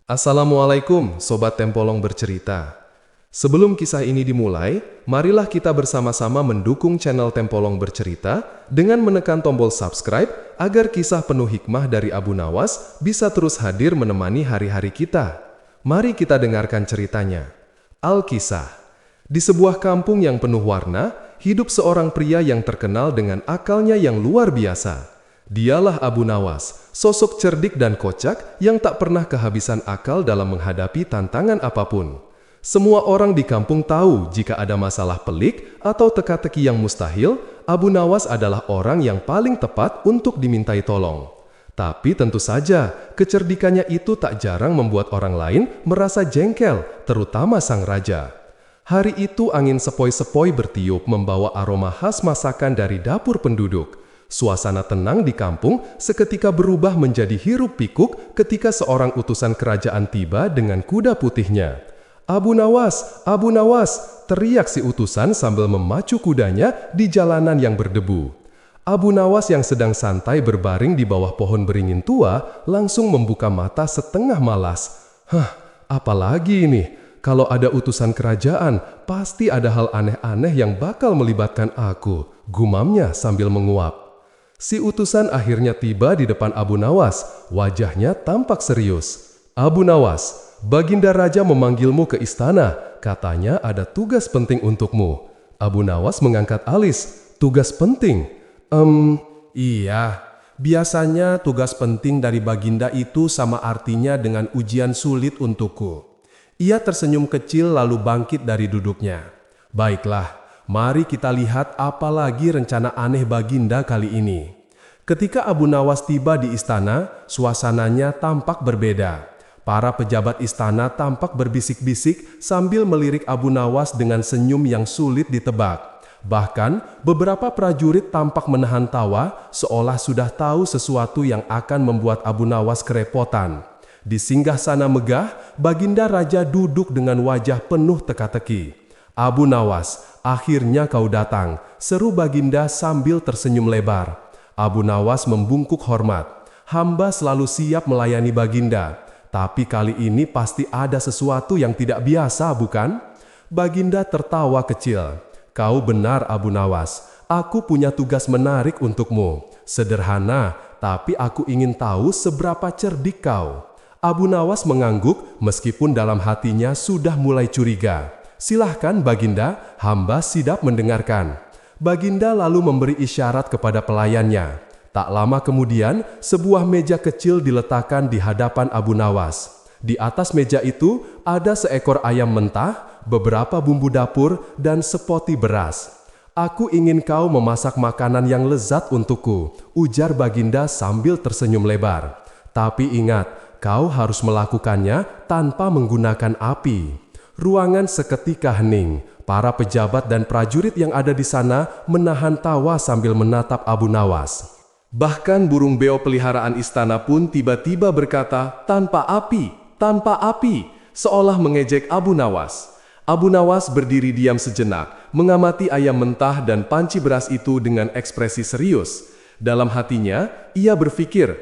Assalamualaikum, Sobat Tempolong Bercerita. Sebelum kisah ini dimulai, marilah kita bersama-sama mendukung channel Tempolong Bercerita dengan menekan tombol subscribe agar kisah penuh hikmah dari Abu Nawas bisa terus hadir menemani hari-hari kita. Mari kita dengarkan ceritanya. Al-Kisah. Di sebuah kampung yang penuh warna, hidup seorang pria yang terkenal dengan akalnya yang luar biasa. Dialah Abu Nawas, sosok cerdik dan kocak yang tak pernah kehabisan akal dalam menghadapi tantangan apapun. Semua orang di kampung tahu jika ada masalah pelik atau teka-teki yang mustahil, Abu Nawas adalah orang yang paling tepat untuk dimintai tolong. Tapi tentu saja, kecerdikannya itu tak jarang membuat orang lain merasa jengkel, terutama sang raja. Hari itu angin sepoi-sepoi bertiup membawa aroma khas masakan dari dapur penduduk. Suasana tenang di kampung seketika berubah menjadi hiruk-pikuk ketika seorang utusan kerajaan tiba dengan kuda putihnya. Abu Nawas, Abu Nawas, teriak si utusan sambil memacu kudanya di jalanan yang berdebu. Abu Nawas yang sedang santai berbaring di bawah pohon beringin tua langsung membuka mata setengah malas. Apalagi ini? Kalau ada utusan kerajaan, pasti ada hal aneh-aneh yang bakal melibatkan aku, gumamnya sambil menguap. Si utusan akhirnya tiba di depan Abu Nawas, wajahnya tampak serius. Abu Nawas, Baginda Raja memanggilmu ke istana, katanya ada tugas penting untukmu. Abu Nawas mengangkat alis, tugas penting? Iya, biasanya tugas penting dari Baginda itu sama artinya dengan ujian sulit untukku. Ia tersenyum kecil lalu bangkit dari duduknya. Baiklah. Mari kita lihat apa lagi rencana aneh Baginda kali ini. Ketika Abu Nawas tiba di istana, suasananya tampak berbeda. Para pejabat istana tampak berbisik-bisik sambil melirik Abu Nawas dengan senyum yang sulit ditebak. Bahkan, beberapa prajurit tampak menahan tawa seolah sudah tahu sesuatu yang akan membuat Abu Nawas kerepotan. Di singgasana megah, Baginda Raja duduk dengan wajah penuh teka-teki. Abu Nawas, akhirnya kau datang, seru Baginda sambil tersenyum lebar. Abu Nawas membungkuk hormat. Hamba selalu siap melayani Baginda, tapi kali ini pasti ada sesuatu yang tidak biasa, bukan? Baginda tertawa kecil. Kau benar Abu Nawas, aku punya tugas menarik untukmu. Sederhana, tapi aku ingin tahu seberapa cerdik kau. Abu Nawas mengangguk meskipun dalam hatinya sudah mulai curiga. Silahkan Baginda, hamba siap mendengarkan. Baginda lalu memberi isyarat kepada pelayannya. Tak lama kemudian, sebuah meja kecil diletakkan di hadapan Abu Nawas. Di atas meja itu ada seekor ayam mentah, beberapa bumbu dapur, dan sepoti beras. Aku ingin kau memasak makanan yang lezat untukku, ujar Baginda sambil tersenyum lebar. Tapi ingat, kau harus melakukannya tanpa menggunakan api. Ruangan seketika hening. Para pejabat dan prajurit yang ada di sana menahan tawa sambil menatap Abu Nawas. Bahkan burung beo peliharaan istana pun tiba-tiba berkata, tanpa api, seolah mengejek Abu Nawas. Abu Nawas berdiri diam sejenak, mengamati ayam mentah dan panci beras itu dengan ekspresi serius. Dalam hatinya, ia berpikir,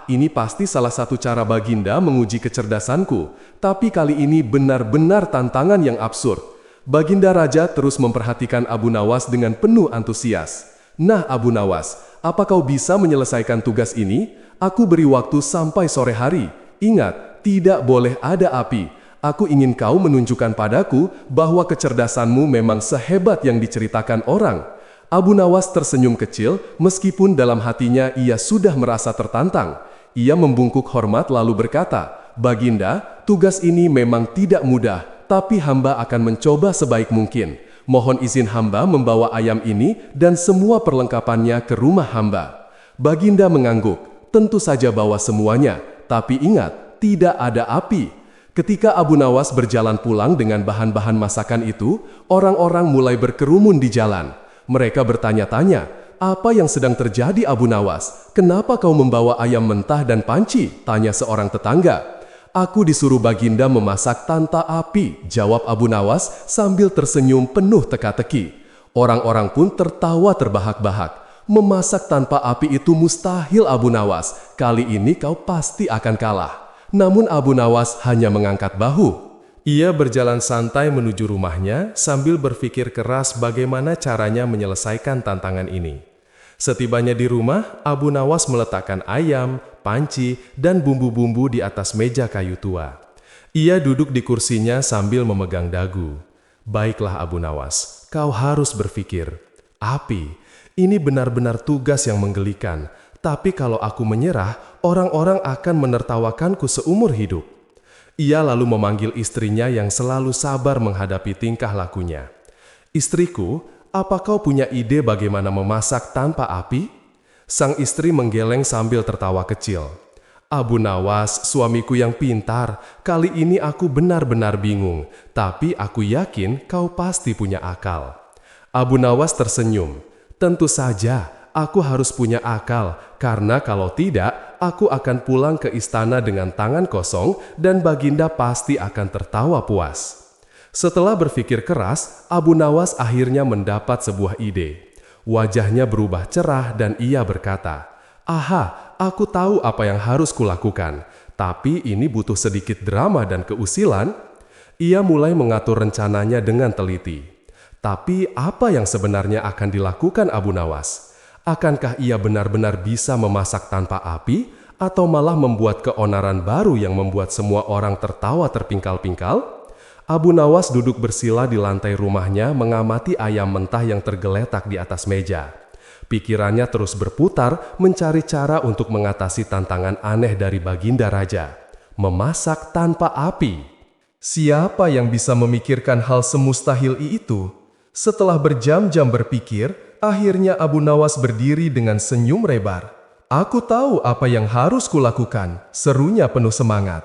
ini pasti salah satu cara Baginda menguji kecerdasanku, tapi kali ini benar-benar tantangan yang absurd. Baginda Raja terus memperhatikan Abu Nawas dengan penuh antusias. Nah Abu Nawas, apa kau bisa menyelesaikan tugas ini? Aku beri waktu sampai sore hari. Ingat, tidak boleh ada api. Aku ingin kau menunjukkan padaku bahwa kecerdasanmu memang sehebat yang diceritakan orang. Abu Nawas tersenyum kecil, meskipun dalam hatinya ia sudah merasa tertantang. Ia membungkuk hormat lalu berkata, Baginda, tugas ini memang tidak mudah, tapi hamba akan mencoba sebaik mungkin. Mohon izin hamba membawa ayam ini dan semua perlengkapannya ke rumah hamba. Baginda mengangguk, tentu saja bawa semuanya, tapi ingat, tidak ada api. Ketika Abu Nawas berjalan pulang dengan bahan-bahan masakan itu, orang-orang mulai berkerumun di jalan. Mereka bertanya-tanya, apa yang sedang terjadi Abu Nawas? Kenapa kau membawa ayam mentah dan panci? Tanya seorang tetangga. Aku disuruh Baginda memasak tanpa api, jawab Abu Nawas sambil tersenyum penuh teka-teki. Orang-orang pun tertawa terbahak-bahak. Memasak tanpa api itu mustahil Abu Nawas. Kali ini kau pasti akan kalah. Namun Abu Nawas hanya mengangkat bahu. Ia berjalan santai menuju rumahnya sambil berpikir keras bagaimana caranya menyelesaikan tantangan ini. Setibanya di rumah, Abu Nawas meletakkan ayam, panci, dan bumbu-bumbu di atas meja kayu tua. Ia duduk di kursinya sambil memegang dagu. Baiklah Abu Nawas, kau harus berpikir. Api, ini benar-benar tugas yang menggelikan. Tapi kalau aku menyerah, orang-orang akan menertawakanku seumur hidup. Ia lalu memanggil istrinya yang selalu sabar menghadapi tingkah lakunya. Istriku, apa kau punya ide bagaimana memasak tanpa api? Sang istri menggeleng sambil tertawa kecil. Abu Nawas, suamiku yang pintar, kali ini aku benar-benar bingung, tapi aku yakin kau pasti punya akal. Abu Nawas tersenyum. Tentu saja, aku harus punya akal, karena kalau tidak, aku akan pulang ke istana dengan tangan kosong dan Baginda pasti akan tertawa puas. Setelah berpikir keras, Abu Nawas akhirnya mendapat sebuah ide. Wajahnya berubah cerah dan ia berkata, "Aha, aku tahu apa yang harus kulakukan, tapi ini butuh sedikit drama dan keusilan." Ia mulai mengatur rencananya dengan teliti. Tapi apa yang sebenarnya akan dilakukan Abu Nawas? Akankah ia benar-benar bisa memasak tanpa api, atau malah membuat keonaran baru yang membuat semua orang tertawa terpingkal-pingkal? Abu Nawas duduk bersila di lantai rumahnya mengamati ayam mentah yang tergeletak di atas meja. Pikirannya terus berputar mencari cara untuk mengatasi tantangan aneh dari Baginda Raja. Memasak tanpa api. Siapa yang bisa memikirkan hal semustahil itu? Setelah berjam-jam berpikir, akhirnya Abu Nawas berdiri dengan senyum lebar. "Aku tahu apa yang harus kulakukan," serunya penuh semangat.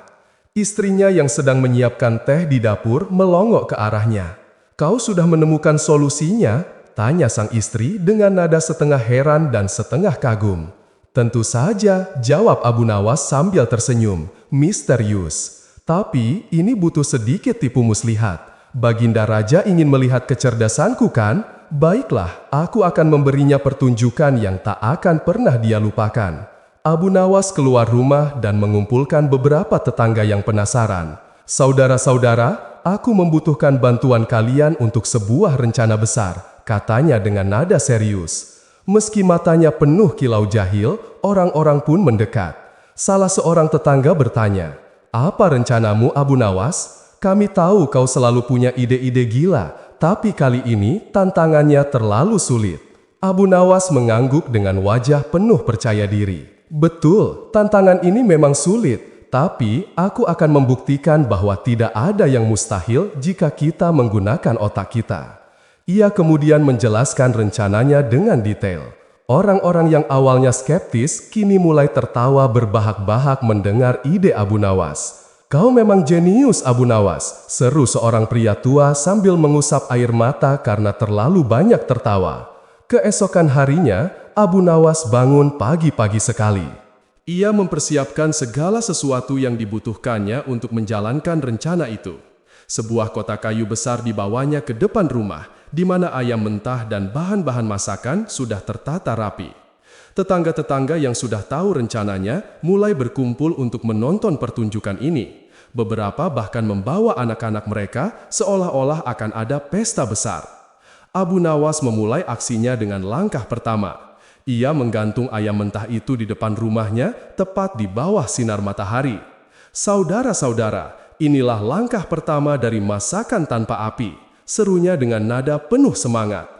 Istrinya yang sedang menyiapkan teh di dapur melongok ke arahnya. "Kau sudah menemukan solusinya?" tanya sang istri dengan nada setengah heran dan setengah kagum. "Tentu saja," jawab Abu Nawas sambil tersenyum, misterius. "Tapi ini butuh sedikit tipu muslihat. Baginda Raja ingin melihat kecerdasanku kan? Baiklah, aku akan memberinya pertunjukan yang tak akan pernah dia lupakan." Abu Nawas keluar rumah dan mengumpulkan beberapa tetangga yang penasaran. "Saudara-saudara, aku membutuhkan bantuan kalian untuk sebuah rencana besar," katanya dengan nada serius. Meski matanya penuh kilau jahil, orang-orang pun mendekat. Salah seorang tetangga bertanya, "Apa rencanamu Abu Nawas? Kami tahu kau selalu punya ide-ide gila, tapi kali ini tantangannya terlalu sulit." Abu Nawas mengangguk dengan wajah penuh percaya diri. "Betul, tantangan ini memang sulit, tapi aku akan membuktikan bahwa tidak ada yang mustahil jika kita menggunakan otak kita." Ia kemudian menjelaskan rencananya dengan detail. Orang-orang yang awalnya skeptis kini mulai tertawa berbahak-bahak mendengar ide Abu Nawas. "Kau memang jenius Abu Nawas," seru seorang pria tua sambil mengusap air mata karena terlalu banyak tertawa. Keesokan harinya, Abu Nawas bangun pagi-pagi sekali. Ia mempersiapkan segala sesuatu yang dibutuhkannya untuk menjalankan rencana itu. Sebuah kotak kayu besar dibawanya ke depan rumah, di mana ayam mentah dan bahan-bahan masakan sudah tertata rapi. Tetangga-tetangga yang sudah tahu rencananya mulai berkumpul untuk menonton pertunjukan ini. Beberapa bahkan membawa anak-anak mereka seolah-olah akan ada pesta besar. Abu Nawas memulai aksinya dengan langkah pertama. Ia menggantung ayam mentah itu di depan rumahnya, tepat di bawah sinar matahari. "Saudara-saudara, inilah langkah pertama dari masakan tanpa api," serunya dengan nada penuh semangat.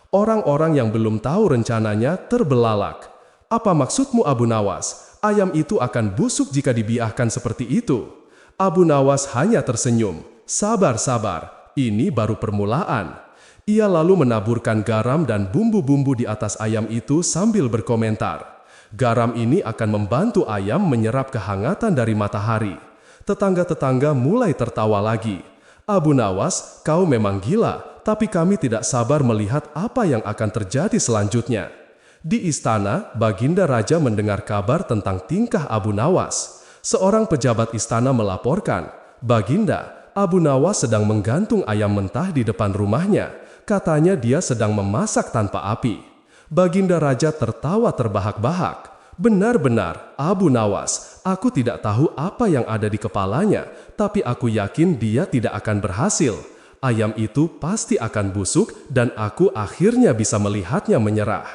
Orang-orang yang belum tahu rencananya terbelalak. "Apa maksudmu Abu Nawas? Ayam itu akan busuk jika dibiarkan seperti itu." Abu Nawas hanya tersenyum. "Sabar-sabar, ini baru permulaan." Ia lalu menaburkan garam dan bumbu-bumbu di atas ayam itu sambil berkomentar, "Garam ini akan membantu ayam menyerap kehangatan dari matahari." Tetangga-tetangga mulai tertawa lagi. "Abu Nawas, kau memang gila, tapi kami tidak sabar melihat apa yang akan terjadi selanjutnya." Di istana, Baginda Raja mendengar kabar tentang tingkah Abu Nawas. Seorang pejabat istana melaporkan, "Baginda, Abu Nawas sedang menggantung ayam mentah di depan rumahnya. Katanya dia sedang memasak tanpa api." Baginda Raja tertawa terbahak-bahak. "Benar-benar, Abu Nawas, Aku tidak tahu apa yang ada di kepalanya, tapi aku yakin dia tidak akan berhasil. Ayam itu pasti akan busuk dan aku akhirnya bisa melihatnya menyerah.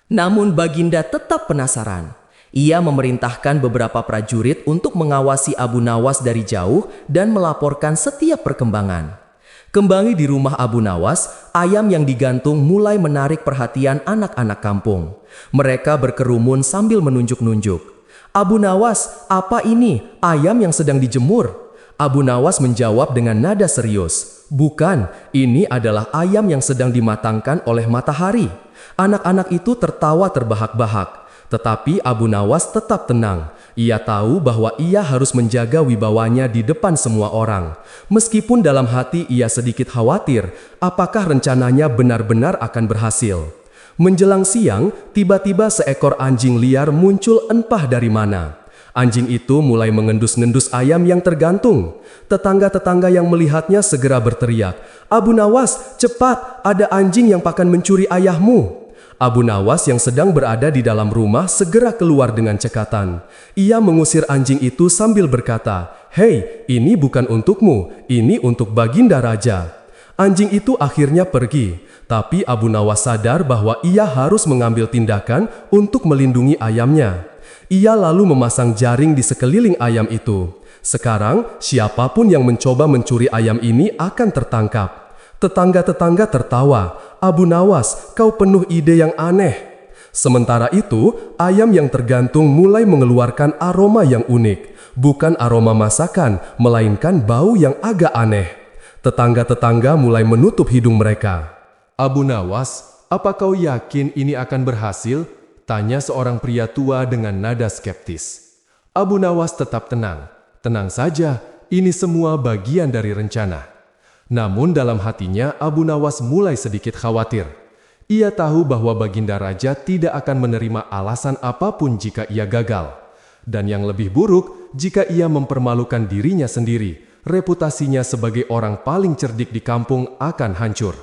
Namun Baginda tetap penasaran. Ia memerintahkan beberapa prajurit untuk mengawasi Abu Nawas dari jauh dan melaporkan setiap perkembangan. Kembali di rumah Abu Nawas, ayam yang digantung mulai menarik perhatian anak-anak kampung. Mereka berkerumun sambil menunjuk-nunjuk. "Abu Nawas, apa ini? Ayam yang sedang dijemur?" Abu Nawas menjawab dengan nada serius, "Bukan, ini adalah ayam yang sedang dimatangkan oleh matahari." Anak-anak itu tertawa terbahak-bahak, tetapi Abu Nawas tetap tenang. Ia tahu bahwa ia harus menjaga wibawanya di depan semua orang. Meskipun dalam hati ia sedikit khawatir, apakah rencananya benar-benar akan berhasil. Menjelang siang, tiba-tiba seekor anjing liar muncul entah dari mana. Anjing itu mulai mengendus-ngendus ayam yang tergantung. Tetangga-tetangga yang melihatnya segera berteriak, "Abu Nawas, cepat, ada anjing yang akan mencuri ayahmu." Abu Nawas yang sedang berada di dalam rumah segera keluar dengan cekatan. Ia mengusir anjing itu sambil berkata, "Hei, ini bukan untukmu, ini untuk Baginda Raja." Anjing itu akhirnya pergi. Tapi Abu Nawas sadar bahwa ia harus mengambil tindakan untuk melindungi ayamnya. Ia lalu memasang jaring di sekeliling ayam itu. Sekarang, siapapun yang mencoba mencuri ayam ini akan tertangkap. Tetangga-tetangga tertawa, "Abu Nawas, kau penuh ide yang aneh." Sementara itu, ayam yang tergantung mulai mengeluarkan aroma yang unik. Bukan aroma masakan, melainkan bau yang agak aneh. Tetangga-tetangga mulai menutup hidung mereka. Abu Nawas, apa kau yakin ini akan berhasil? Tanya seorang pria tua dengan nada skeptis. Abu Nawas tetap tenang. Tenang saja, ini semua bagian dari rencana. Namun dalam hatinya Abu Nawas mulai sedikit khawatir. Ia tahu bahwa Baginda Raja tidak akan menerima alasan apapun jika ia gagal. Dan yang lebih buruk, jika ia mempermalukan dirinya sendiri, reputasinya sebagai orang paling cerdik di kampung akan hancur.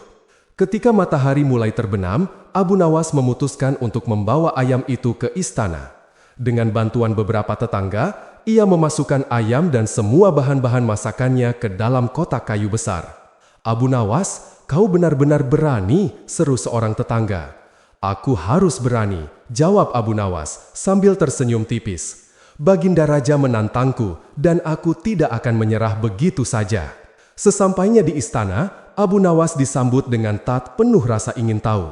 Ketika matahari mulai terbenam, Abu Nawas memutuskan untuk membawa ayam itu ke istana. Dengan bantuan beberapa tetangga, ia memasukkan ayam dan semua bahan-bahan masakannya ke dalam kotak kayu besar. "Abu Nawas, kau benar-benar berani," seru seorang tetangga. "Aku harus berani," jawab Abu Nawas sambil tersenyum tipis. "Baginda Raja menantangku dan aku tidak akan menyerah begitu saja." Sesampainya di istana, Abu Nawas disambut dengan tat penuh rasa ingin tahu.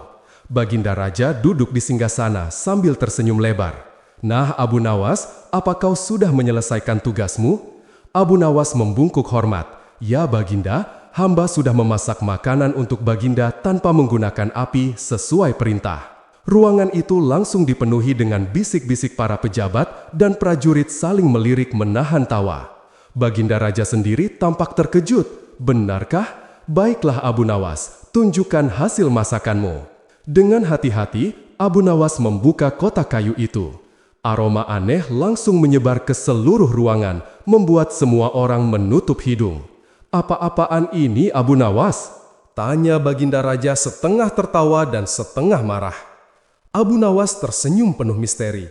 Baginda Raja duduk di singgasana sambil tersenyum lebar. "Nah, Abu Nawas, apa kau sudah menyelesaikan tugasmu?" Abu Nawas membungkuk hormat. "Ya Baginda, hamba sudah memasak makanan untuk Baginda tanpa menggunakan api sesuai perintah." Ruangan itu langsung dipenuhi dengan bisik-bisik para pejabat dan prajurit saling melirik menahan tawa. Baginda Raja sendiri tampak terkejut. "Benarkah? Baiklah Abu Nawas, tunjukkan hasil masakanmu." Dengan hati-hati, Abu Nawas membuka kotak kayu itu. Aroma aneh langsung menyebar ke seluruh ruangan, membuat semua orang menutup hidung. "Apa-apaan ini, Abu Nawas?" tanya Baginda Raja setengah tertawa dan setengah marah. Abu Nawas tersenyum penuh misteri.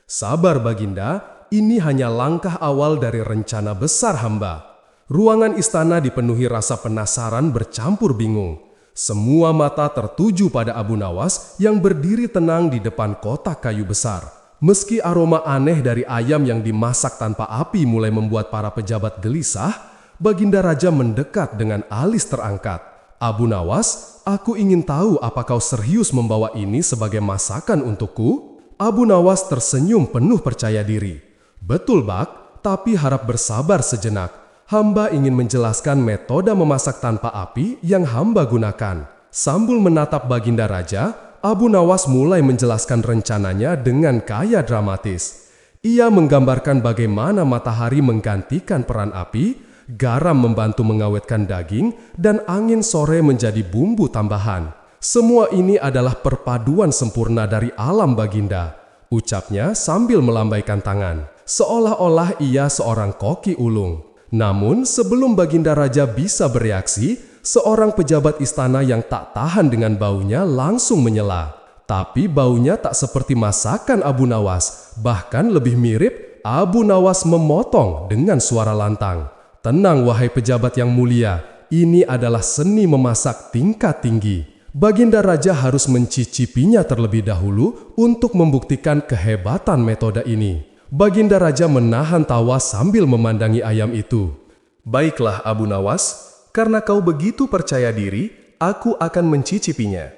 "Sabar Baginda, ini hanya langkah awal dari rencana besar hamba." Ruangan istana dipenuhi rasa penasaran bercampur bingung. Semua mata tertuju pada Abu Nawas yang berdiri tenang di depan kotak kayu besar. Meski aroma aneh dari ayam yang dimasak tanpa api mulai membuat para pejabat gelisah, Baginda Raja mendekat dengan alis terangkat. "Abu Nawas, aku ingin tahu apa kau serius membawa ini sebagai masakan untukku?" Abu Nawas tersenyum penuh percaya diri. "Betul, Bak, tapi harap bersabar sejenak. Hamba ingin menjelaskan metode memasak tanpa api yang hamba gunakan." Sambil menatap Baginda Raja, Abu Nawas mulai menjelaskan rencananya dengan gaya dramatis. Ia menggambarkan bagaimana matahari menggantikan peran api, garam membantu mengawetkan daging, dan angin sore menjadi bumbu tambahan. "Semua ini adalah perpaduan sempurna dari alam Baginda," ucapnya sambil melambaikan tangan, seolah-olah ia seorang koki ulung. Namun sebelum Baginda Raja bisa bereaksi, seorang pejabat istana yang tak tahan dengan baunya langsung menyela. Tapi baunya tak seperti masakan Abu Nawas, bahkan lebih mirip Abu Nawas memotong dengan suara lantang. "Tenang wahai pejabat yang mulia, ini adalah seni memasak tingkat tinggi. Baginda Raja harus mencicipinya terlebih dahulu untuk membuktikan kehebatan metode ini." Baginda Raja menahan tawa sambil memandangi ayam itu. Baiklah Abu Nawas, karena kau begitu percaya diri, aku akan mencicipinya.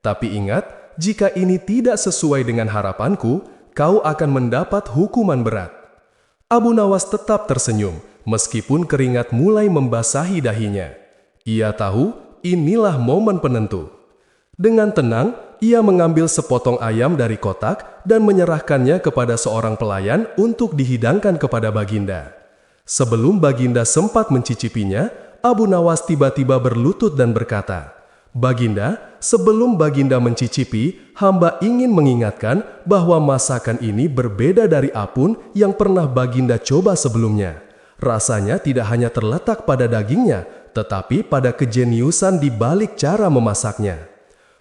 Tapi ingat, jika ini tidak sesuai dengan harapanku, kau akan mendapat hukuman berat. Abu Nawas tetap tersenyum, meskipun keringat mulai membasahi dahinya. Ia tahu inilah momen penentu. Dengan tenang, ia mengambil sepotong ayam dari kotak dan menyerahkannya kepada seorang pelayan untuk dihidangkan kepada Baginda. Sebelum Baginda sempat mencicipinya, Abu Nawas tiba-tiba berlutut dan berkata, "Baginda, sebelum Baginda mencicipi, hamba ingin mengingatkan bahwa masakan ini berbeda dari apun yang pernah Baginda coba sebelumnya. Rasanya tidak hanya terletak pada dagingnya, tetapi pada kejeniusan di balik cara memasaknya."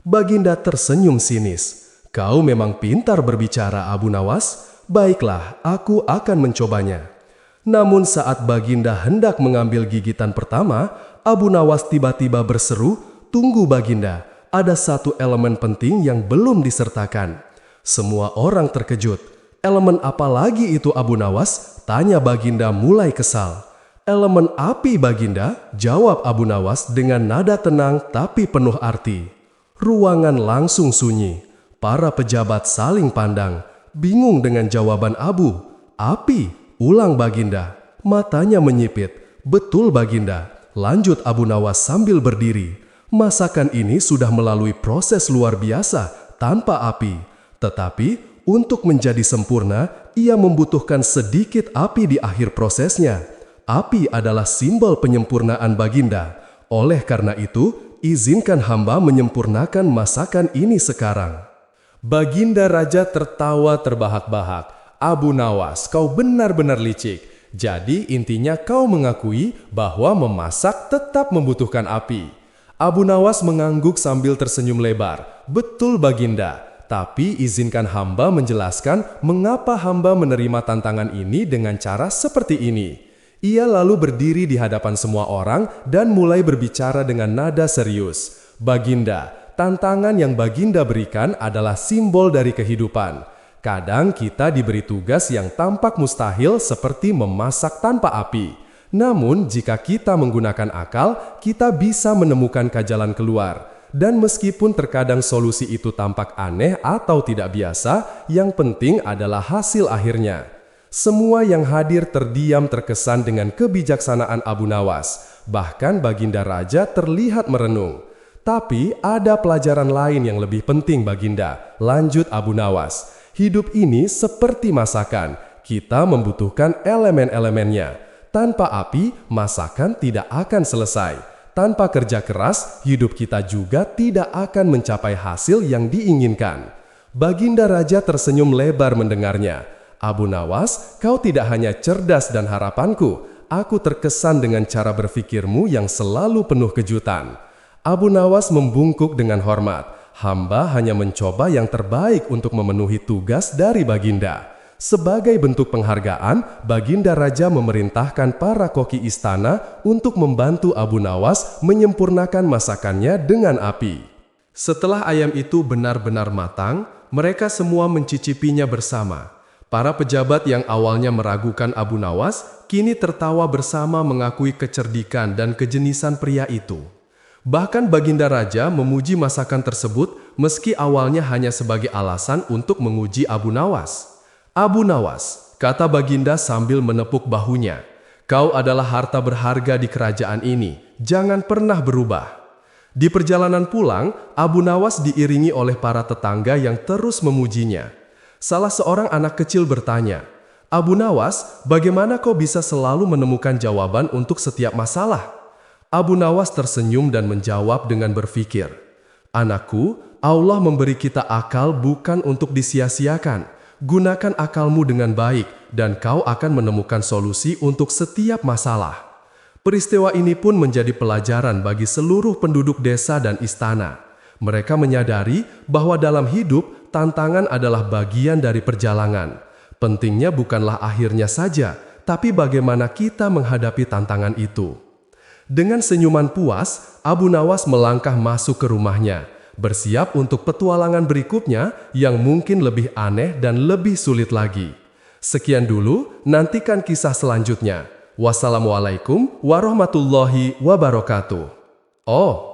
Baginda tersenyum sinis. "Kau memang pintar berbicara, Abu Nawas. Baiklah, aku akan mencobanya." Namun saat Baginda hendak mengambil gigitan pertama, Abu Nawas tiba-tiba berseru, "Tunggu Baginda, ada satu elemen penting yang belum disertakan." Semua orang terkejut. "Elemen apa lagi itu Abu Nawas?" tanya Baginda mulai kesal. "Elemen api Baginda," jawab Abu Nawas dengan nada tenang tapi penuh arti. Ruangan langsung sunyi. Para pejabat saling pandang, bingung dengan jawaban Abu. "Api," ulang Baginda. Matanya menyipit. "Betul Baginda," lanjut Abu Nawas sambil berdiri. "Masakan ini sudah melalui proses luar biasa tanpa api. Tetapi untuk menjadi sempurna, ia membutuhkan sedikit api di akhir prosesnya. Api adalah simbol penyempurnaan Baginda. Oleh karena itu, izinkan hamba menyempurnakan masakan ini sekarang." Baginda Raja tertawa terbahak-bahak. "Abu Nawas, kau benar-benar licik. Jadi intinya kau mengakui bahwa memasak tetap membutuhkan api." Abu Nawas mengangguk sambil tersenyum lebar. "Betul Baginda, tapi izinkan hamba menjelaskan mengapa hamba menerima tantangan ini dengan cara seperti ini." Ia lalu berdiri di hadapan semua orang dan mulai berbicara dengan nada serius. "Baginda, tantangan yang Baginda berikan adalah simbol dari kehidupan. Kadang kita diberi tugas yang tampak mustahil seperti memasak tanpa api. Namun jika kita menggunakan akal, kita bisa menemukan jalan keluar. Dan meskipun terkadang solusi itu tampak aneh atau tidak biasa, yang penting adalah hasil akhirnya." Semua yang hadir terdiam terkesan dengan kebijaksanaan Abu Nawas. Bahkan Baginda Raja terlihat merenung. "Tapi ada pelajaran lain yang lebih penting Baginda," lanjut Abu Nawas. "Hidup ini seperti masakan. Kita membutuhkan elemen-elemennya. Tanpa api, masakan tidak akan selesai. Tanpa kerja keras, hidup kita juga tidak akan mencapai hasil yang diinginkan." Baginda Raja tersenyum lebar mendengarnya. "Abu Nawas, kau tidak hanya cerdas dan harapanku, aku terkesan dengan cara berpikirmu yang selalu penuh kejutan." Abu Nawas membungkuk dengan hormat. "Hamba hanya mencoba yang terbaik untuk memenuhi tugas dari Baginda." Sebagai bentuk penghargaan, Baginda Raja memerintahkan para koki istana untuk membantu Abu Nawas menyempurnakan masakannya dengan api. Setelah ayam itu benar-benar matang, mereka semua mencicipinya bersama. Para pejabat yang awalnya meragukan Abu Nawas, kini tertawa bersama mengakui kecerdikan dan kejenisan pria itu. Bahkan Baginda Raja memuji masakan tersebut meski awalnya hanya sebagai alasan untuk menguji Abu Nawas. "Abu Nawas," kata Baginda sambil menepuk bahunya, "kau adalah harta berharga di kerajaan ini, jangan pernah berubah." Di perjalanan pulang, Abu Nawas diiringi oleh para tetangga yang terus memujinya. Salah seorang anak kecil bertanya, "Abu Nawas, bagaimana kau bisa selalu menemukan jawaban untuk setiap masalah?" Abu Nawas tersenyum dan menjawab dengan berpikir, "Anakku, Allah memberi kita akal bukan untuk disia-siakan. Gunakan akalmu dengan baik dan kau akan menemukan solusi untuk setiap masalah." Peristiwa ini pun menjadi pelajaran bagi seluruh penduduk desa dan istana. Mereka menyadari bahwa dalam hidup, tantangan adalah bagian dari perjalanan. Pentingnya bukanlah akhirnya saja, tapi bagaimana kita menghadapi tantangan itu. Dengan senyuman puas, Abu Nawas melangkah masuk ke rumahnya, bersiap untuk petualangan berikutnya yang mungkin lebih aneh dan lebih sulit lagi. Sekian dulu, nantikan kisah selanjutnya. Wassalamualaikum warahmatullahi wabarakatuh. Oh,